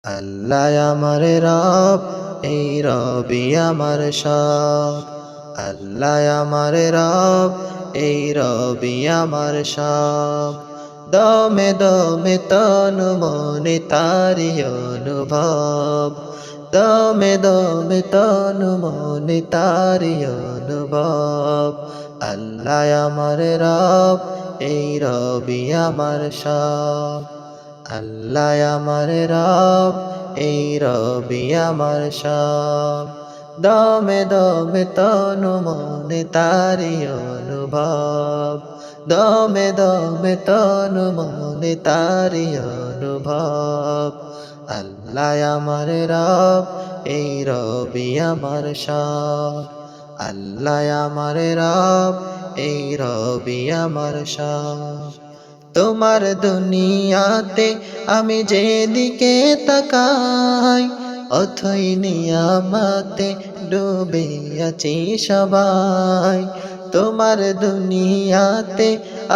আল্লাহ আমার রব, এই রবি আমার সব। আল্লাহ আমার রব, এই রবি আমার সব। দমে দমে তনু মনে তারি অনুভব, দমে দমে তনু মনে তারি অনুভব। আল্লাহ আমার রব, এই রবি আমার সব। আল্লাহ আমার রব, এই রবি আমার সব। দমে দমে তনু মনে তারি অনুভব, দমে দমে তনু মনে তারি অনুভব। আল্লাহ আমার রব, এই রবি আমার সব। আল্লাহ আমার রব, এই রবি আমার সব। তোমার দুনিয়াতে আমি যেদিকে তাকাই, অথই নিয়ামতে ডুবে আছি সবাই। তোমার দুনিয়াতে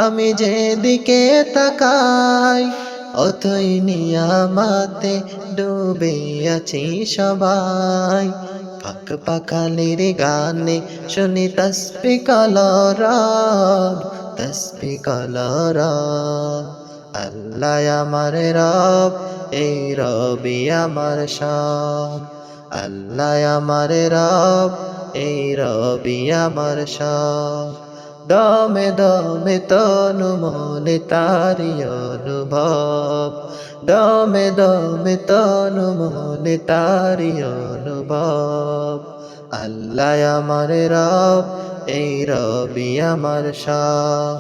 আমি যেদিকে তাকাই, অথই নিয়ামতে ডুবে আছি সবাই। পাক পাখালির গানে শুনি তসবি কলরব, তসবি কলরব। আল্লাহ আমার রব, এই রবি আমার সব। আল্লাহ আমার রব, এই রবি আমার সব। দমে দমে তনু মনে তারি অনুভব, দমে দমে তনু মনে তারি অনুভব। আল্লাহ আমার রব, এই রবি আমার সব।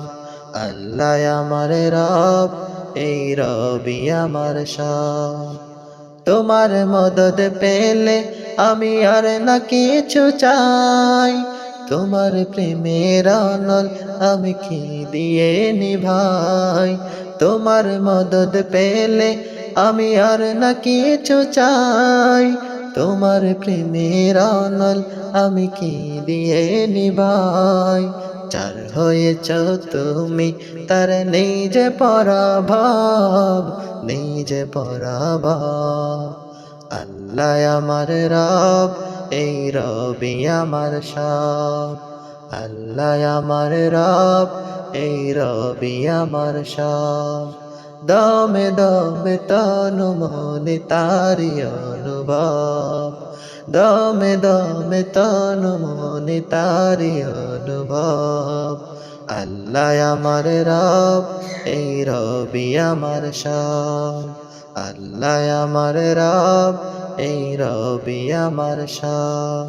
আল্লাহ আমার রব, এই রবি আমার সব। তোমার মদদ পেলে আমি আর না কিছু চাই, তোমার প্রেমের অনল আমি কি দিয়ে নিভাই। তোমার মদদ পেলে আমি আর না কিছু চাই, তোমার প্রেমের অনল আমি কি দিয়ে নিভাই। যার হয়েছ তুমি তার নেই যে পরাভব, নেই যে পরাভব। আল্লাহ আমার রব, এই রবি আমার সব। আল্লাহ আমার রব, এই রবি আমার সব। দমে দমে তনু মনে তারি অনুভব, দমে দমে তনু মনে তারি অনুভব। আল্লাহ আমার রব, এই রবি আমার সব। আল্লাহ আমার রব, এই রবি আমার সব।